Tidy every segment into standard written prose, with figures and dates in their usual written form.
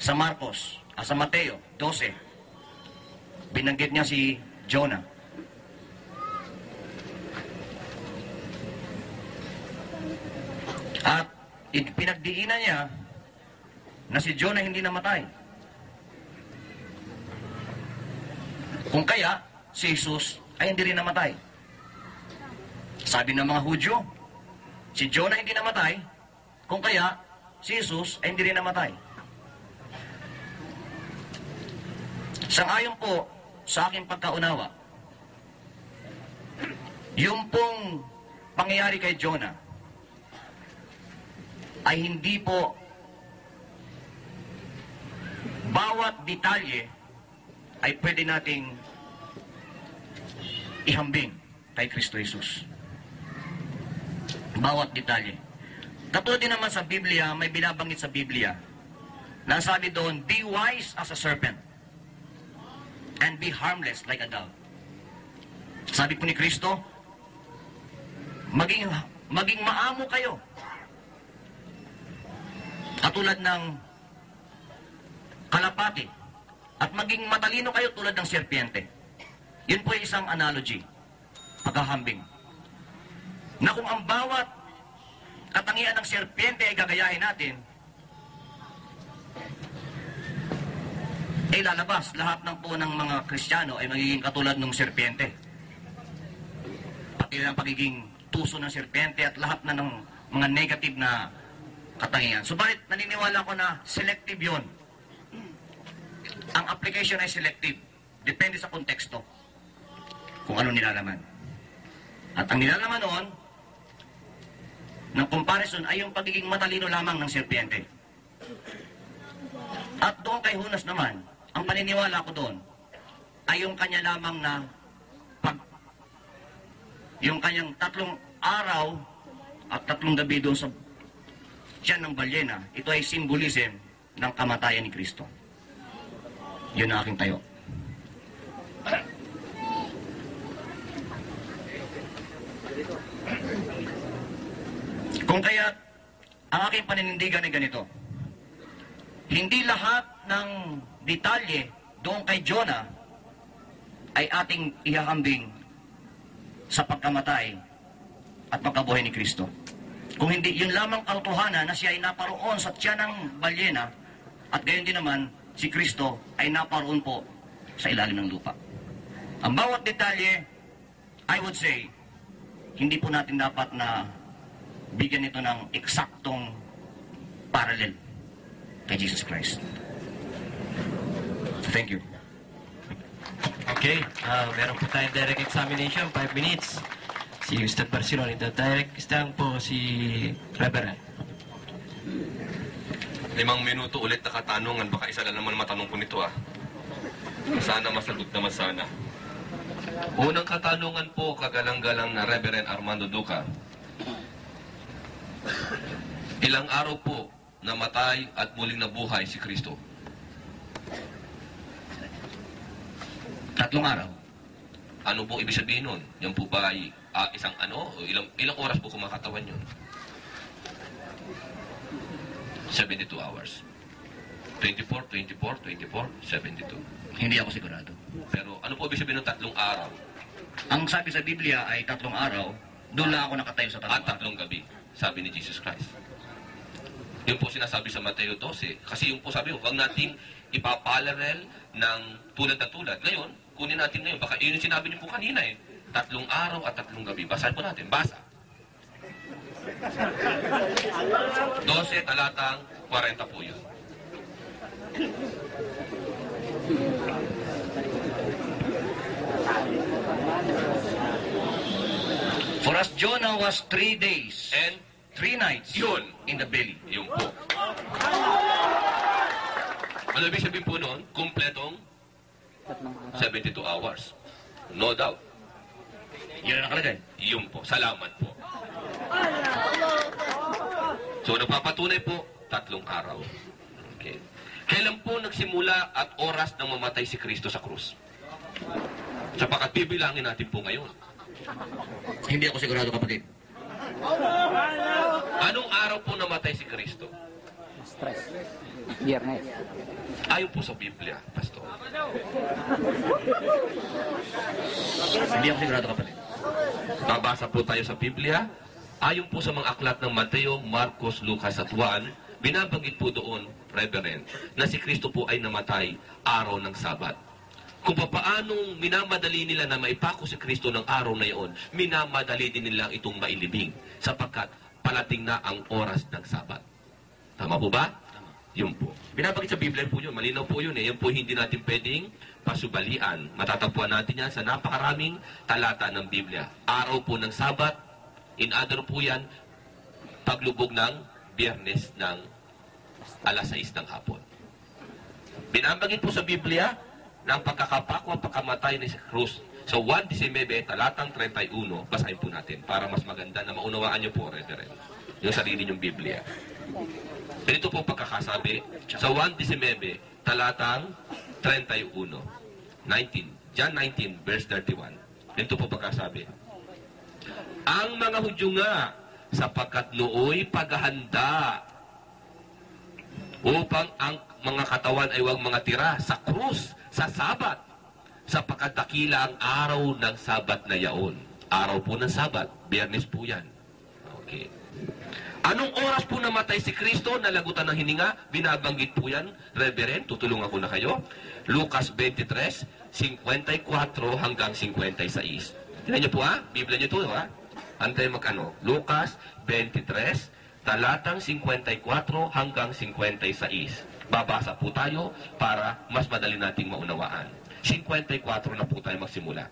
sa Marcos, sa Mateo 12, binanggit niya si Jonah. At pinagdiinan niya na si Jonah hindi namatay. Kung kaya, si Jesus ay hindi rin namatay. Sabi ng mga Hudyo, si Jonah hindi namatay, kung kaya, si Jesus ay hindi rin namatay. Sang-ayon po sa aking pagkaunawa, yung pong pangyayari kay Jonah ay hindi po bawat detalye ay pwede nating ihambing kay Kristo Jesus. Bawat detalye. Katulad din naman sa Biblia, may binabanggit sa Biblia na sabi doon, be wise as a serpent and be harmless like a dove. Sabi po ni Kristo, maging maamo kayo. Katulad ng kalapati. At maging matalino kayo tulad ng serpiente. Yun po ay isang analogy. Paghahambing. Na kung ang bawat katangian ng serpiente ay gagayahin natin, ay lalabas. Lahat ng po ng mga Kristiyano ay magiging katulad ng serpiente. Pati ang pagiging tuso ng serpiente at lahat na ng mga negative na katangian. Subalit, naniniwala ko na selective yun. Ang application ay selective. Depende sa konteksto. Kung ano nilalaman. At ang nilalaman noon, ng comparison ay yung pagiging matalino lamang ng serpiente. At doon kay Jonas naman, ang paniniwala ko doon, ay yung kanya lamang na yung kanyang 3 araw at 3 gabi doon sa tiyan ng balyena, ito ay symbolism ng kamatayan ni Kristo. Yun ang aking tayo. Kung kaya, ang aking paninindigan ay ganito. Hindi lahat ng detalye doon kay Jonah ay ating ihahambing sa pagkamatay at pagkabuhay ni Kristo. Kung hindi, yun lamang katotohanan na siya ay naparoon sa tiyan ng balyena at gayon din naman, si Kristo ay naparoon po sa ilalim ng lupa. Ang bawat detalye, I would say, hindi po natin dapat na bigyan ito ng eksaktong parallel kay Jesus Christ. Thank you. Okay, meron po tayong direct examination, 5 minutes. Si Ustad Barcelona, ito direct exam po si Reverend. 5 minuto ulit na katanungan, baka isa lang naman matanong ko nito Sana masagot naman sana. Unang katanungan po, kagalang-galang na Reverend Armando Duca. Ilang araw po namatay at muling nabuhay si Kristo? 3 araw. Ano po ibig sabihin nun? Yan po ba ay isang ilang oras po kumakatawan yun? 72 hours. 24, 72. Hindi ako sigurado. Pero ano po ibig sabihin ng 3 araw? Ang sabi sa Biblia ay 3 araw, doon lang ako nakatayo sa 3 At araw. 3 gabi, sabi ni Jesus Christ. Yun po sinasabi sa Mateo 12. Kasi yung po sabi, huwag nating ipapalarel ng tulad na tulad. Ngayon, kunin natin ngayon. Baka yun yung sinabi niyo po kanina 3 araw at 3 gabi. Basahin po natin. Basa. 12 talatang 40 po yun. For as Jonah was 3 days And 3 nights yun, in the belly. yun po. Ano ibig sabihin po noon? Kumpletong 72 hours. No doubt. Yun ang nakalagay. Yun po. Salamat po. So, nagpapatunay po, 3 araw. Okay. Kailan po nagsimula at oras ng mamatay si Kristo sa krus? Sapagat bibilangin natin po ngayon. Hindi ako sigurado, kapatid. Anong araw po namatay si Kristo? Biyernes. Ayon po sa Biblia, Pastor. Hindi ako sigurado, kapatid. Babasa po tayo sa Biblia. Ayon po sa mga aklat ng Mateo, Marcos, Lucas at Juan, binabanggit po doon, Reverend, na si Kristo po ay namatay araw ng Sabat. Kung paanong minamadali nila na maipako si Kristo ng araw na iyon, minamadali din nila itong mailibing sapagkat palating na ang oras ng Sabat. Tama po ba? Yun po. Binabanggit sa Biblia po yun. Malinaw po yun eh. Yun po hindi natin pwedeng pasubalian. Matatagpuan natin yan sa napakaraming talata ng Biblia. Araw po ng Sabat. In other po yan, paglubog ng Biyernes ng alas 6 ng hapon. Binabanggit po sa Biblia ng pagkakapako at pagkamatay ni Cruz. So 1:19, talatang 31, basahin po natin para mas maganda na maunawaan niyo po, Reverend, yung sarili niyong Biblia. Ganito po pagkakasabi sa 1:19, talatang 31, 19, John 19, verse 31. Ganito po pagkakasabi. Ang mga Hudyo nga, sapagkat nooy paghahanda upang ang mga katawan ay huwag mga tira sa krus, sa Sabat, sapagkat dakila ang araw ng Sabat na yaon. Araw po ng Sabat, Biyernes po yan. Okay. Anong oras po namatay si Kristo, nalagutan ng hininga? Binabanggit po yan, Reverend, tutulungan ko na kayo. Lucas 23, 54 hanggang 56. Tignan niyo po ha, Biblia niyo ito ha. Antay magkano? Lucas 23, talatang 54 hanggang 56. Babasa po tayo para mas madali nating maunawaan. 54 na po tayo magsimula.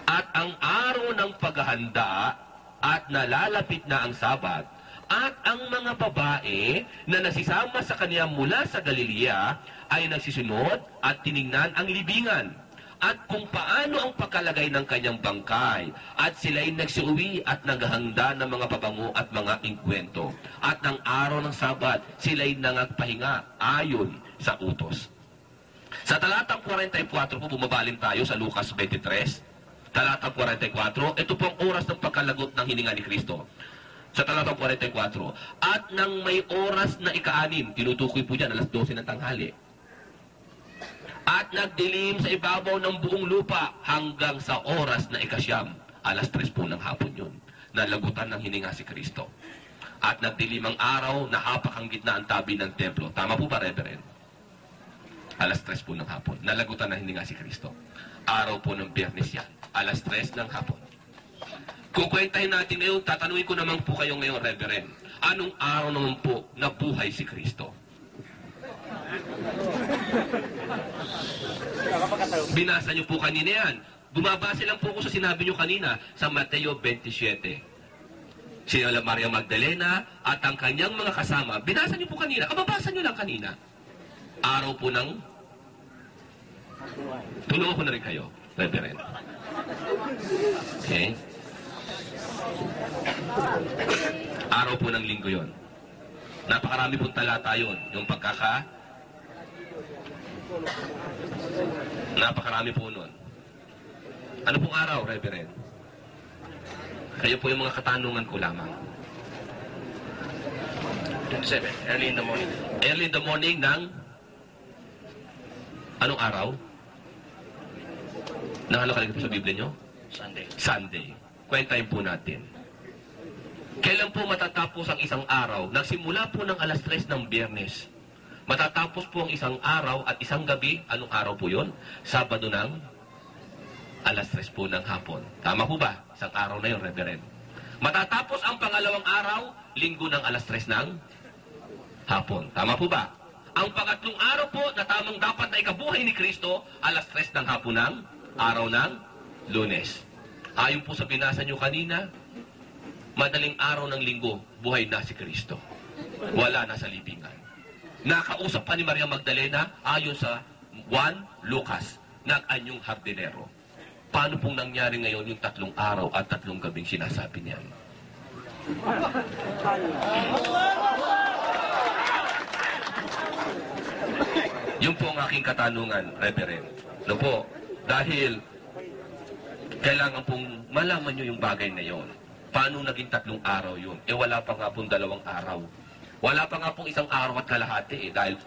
At ang araw ng paghahanda at nalalapit na ang Sabat, at ang mga babae na nasisama sa kanya mula sa Galilea ay nagsisunod at tiningnan ang libingan at kung paano ang pagkalagay ng kanyang bangkay, at sila'y nagsiuwi at naghahanda ng mga pabango at mga inkwento. At ng araw ng Sabat, sila'y nangagpahinga ayon sa utos. Sa talatang 44 po, bumabaling tayo sa Lucas 23. Talatang 44, ito po ang oras ng pagkalagot ng hininga ni Kristo. Sa talatang 44, at nang may oras na ika-6, tinutukoy po dyan, alas 12 ng tanghali. At nagdilim sa ibabaw ng buong lupa hanggang sa oras na ika-9, alas 3 po ng hapon yun. Nalagutan ng hininga si Kristo. At nagdilim ang araw, nahapak ang gitna ang tabi ng templo. Tama po ba, Reverend? Alas 3 po ng hapon. Nalagutan ng hininga si Kristo. Araw po ng Biyernes yan. Alas 3 ng hapon. Kung kwentahin natin ngayon, tatanungin ko naman po kayo ngayon, Reverend. Anong araw naman po na buhay si Kristo? Binasa niyo po kanina yan. Bumabase lang po ko sa sinabi niyo kanina sa Mateo 27. Sina Maria Magdalena at ang kanyang mga kasama. Binasa niyo po kanina. Kababasa niyo lang kanina. Araw po ng... Tulungan ko na rin kayo, Reverend. Okay? Araw po ng linggo yon. Napakarami pong talata yun. Yung napakarami po nun. Ano pong araw, Reverend? Kayo po yung mga katanungan ko lamang. 27, early in the morning. Early in the morning ng... Anong araw? Nakalagay po sa Biblia nyo? Sunday. Sunday. Kwentahin po natin. Kailan po matatapos ang isang araw? Nagsimula po ng alas 3 ng Biyernes. Matatapos po ang isang araw at isang gabi. Anong araw po yon? Sabado ng alas 3 po ng hapon. Tama po ba? Isang araw na yon, Reverend. Matatapos ang pangalawang araw, linggo ng alas 3 ng hapon. Tama po ba? Ang pangatlong araw po na tamang dapat na ikabuhay ni Kristo, alas 3 ng hapon ng araw ng Lunes. Ayon po sa binasa nyo kanina, madaling araw ng linggo, buhay na si Kristo. Wala na sa libingan. Nakausap pa ni Maria Magdalena, ayon sa 1 Lucas, nag-anyong hardinero. Paano pong nangyari ngayon yung 3 araw at 3 gabing sinasabi niya? Yun po ang aking katanungan, Reverend. No po, dahil kailangan pong malaman nyo yung bagay na yon. Paano naging 3 araw yun? Wala pa nga pong 2 araw. Wala pa nga pong isang araw at kalahati dahil